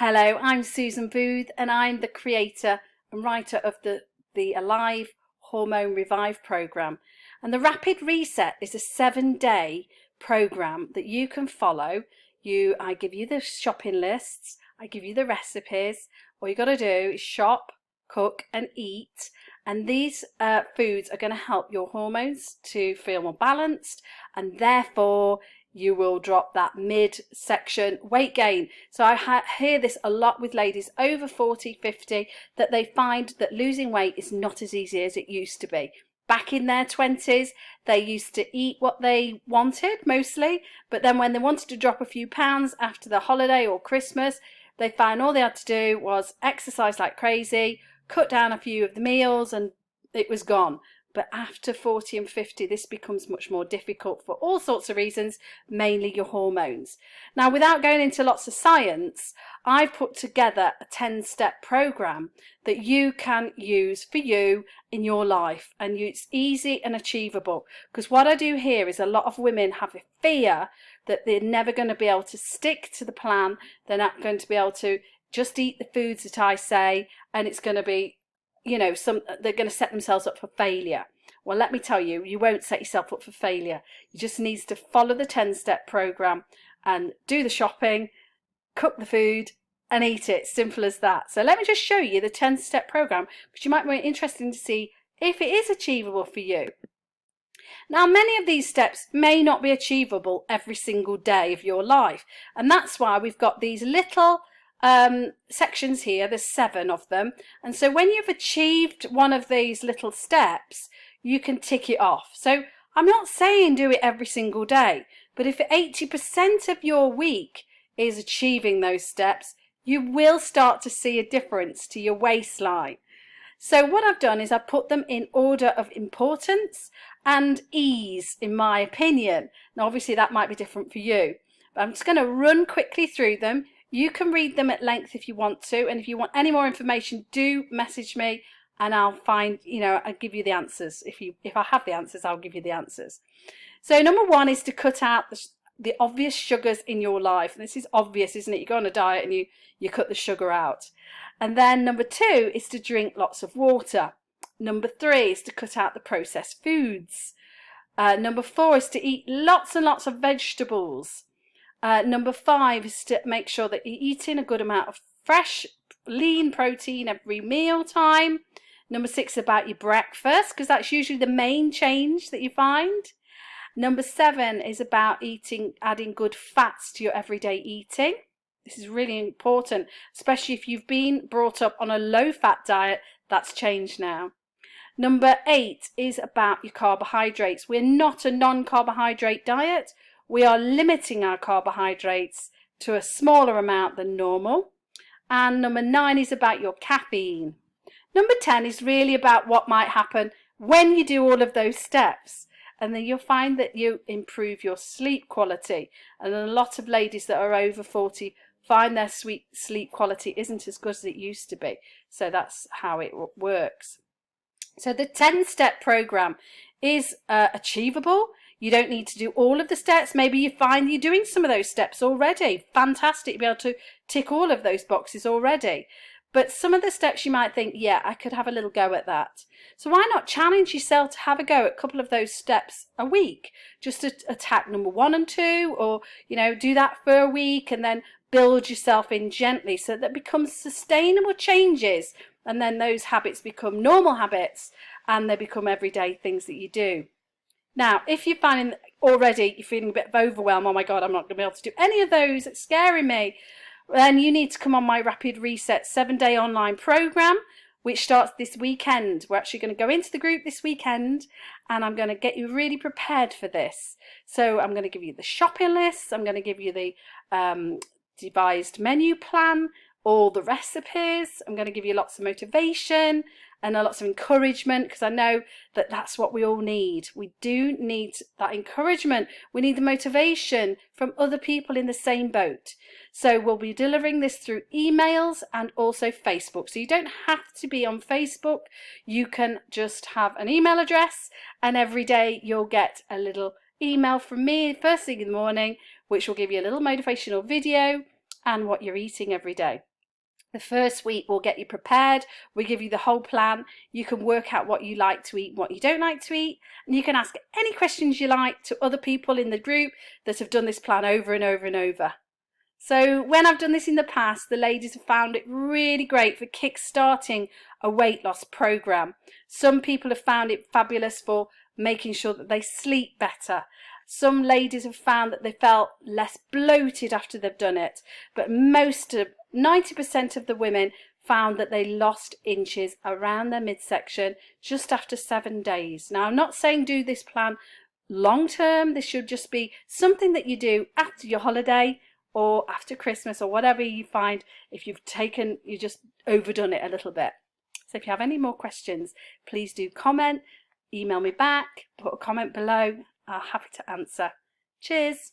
Hello, I'm Susan Booth and I'm the creator and writer of the Alive Hormone Revive program. And the Rapid Reset is a 7-day program that you can follow. I give you the shopping lists, I give you the recipes. All you got to do is shop, cook and eat. And these foods are going to help your hormones to feel more balanced, and therefore you will drop that midsection weight gain. So I hear this a lot with ladies over 40, 50, that they find that losing weight is not as easy as it used to be. Back in their 20s, they used to eat what they wanted mostly, but then when they wanted to drop a few pounds after the holiday or Christmas, they found all they had to do was exercise like crazy, cut down a few of the meals, and it was gone. But after 40 and 50, this becomes much more difficult for all sorts of reasons, mainly your hormones. Now, without going into lots of science, I've put together a 10-step program that you can use for you in your life. And it's easy and achievable. Because what I do here is a lot of women have a fear that they're never going to be able to stick to the plan. They're not going to be able to just eat the foods that I say, and it's going to be, they're going to set themselves up for failure. Well, let me tell you, you won't set yourself up for failure. You just need to follow the 10-step program and do the shopping, cook the food and eat it. Simple as that. So let me just show you the 10-step program, because you might be interested to see if it is achievable for you. Now, many of these steps may not be achievable every single day of your life, and that's why we've got these little sections here. There's 7 of them, and so when you've achieved one of these little steps, you can tick it off. So I'm not saying do it every single day, but if 80% of your week is achieving those steps, you will start to see a difference to your waistline. So what I've done is I've put them in order of importance and ease, in my opinion. Now obviously that might be different for you, but I'm just going to run quickly through them. You can read them at length if you want to, and if you want any more information, do message me and I'll find, I'll give you the answers. If I have the answers, I'll give you the answers. So number 1 is to cut out the obvious sugars in your life. And this is obvious, isn't it? You go on a diet and you cut the sugar out. And then number 2 is to drink lots of water. Number 3 is to cut out the processed foods. Number 4 is to eat lots and lots of vegetables. Number 5 is to make sure that you're eating a good amount of fresh, lean protein every meal time. Number 6 is about your breakfast, because that's usually the main change that you find. Number 7 is about adding good fats to your everyday eating. This is really important, especially if you've been brought up on a low-fat diet. That's changed now. Number 8 is about your carbohydrates. We're not a non-carbohydrate diet. We are limiting our carbohydrates to a smaller amount than normal. And number 9 is about your caffeine. Number 10 is really about what might happen when you do all of those steps. And then you'll find that you improve your sleep quality. And a lot of ladies that are over 40 find their sleep quality isn't as good as it used to be. So that's how it works. So the 10-step program is achievable. You don't need to do all of the steps. Maybe you find you're doing some of those steps already. Fantastic to be able to tick all of those boxes already. But some of the steps you might think, yeah, I could have a little go at that. So why not challenge yourself to have a go at a couple of those steps a week? Just to attack number 1 and 2, or, do that for a week and then build yourself in gently so that it becomes sustainable changes. And then those habits become normal habits and they become everyday things that you do. Now, if you're finding already, you're feeling a bit of overwhelm, oh my God, I'm not going to be able to do any of those, it's scaring me, then you need to come on my Rapid Reset 7-day online program, which starts this weekend. We're actually going to go into the group this weekend and I'm going to get you really prepared for this. So I'm going to give you the shopping lists, I'm going to give you the devised menu plan, all the recipes, I'm going to give you lots of motivation and lots of encouragement, because I know that that's what we all need. We do need that encouragement. We need the motivation from other people in the same boat. So we'll be delivering this through emails and also Facebook. So you don't have to be on Facebook. You can just have an email address, and every day you'll get a little email from me first thing in the morning, which will give you a little motivational video and what you're eating every day. The first week will get you prepared. We give you the whole plan. You can work out what you like to eat, what you don't like to eat, and you can ask any questions you like to other people in the group that have done this plan over and over and over. So when I've done this in the past, the ladies have found it really great for kick-starting a weight loss program. Some people have found it fabulous for making sure that they sleep better. Some ladies have found that they felt less bloated after they've done it, but 90% of the women found that they lost inches around their midsection just after 7 days. Now, I'm not saying do this plan long term. This should just be something that you do after your holiday or after Christmas or whatever you find if you just overdone it a little bit. So if you have any more questions, please do comment, email me back, put a comment below. I'm happy to answer. Cheers.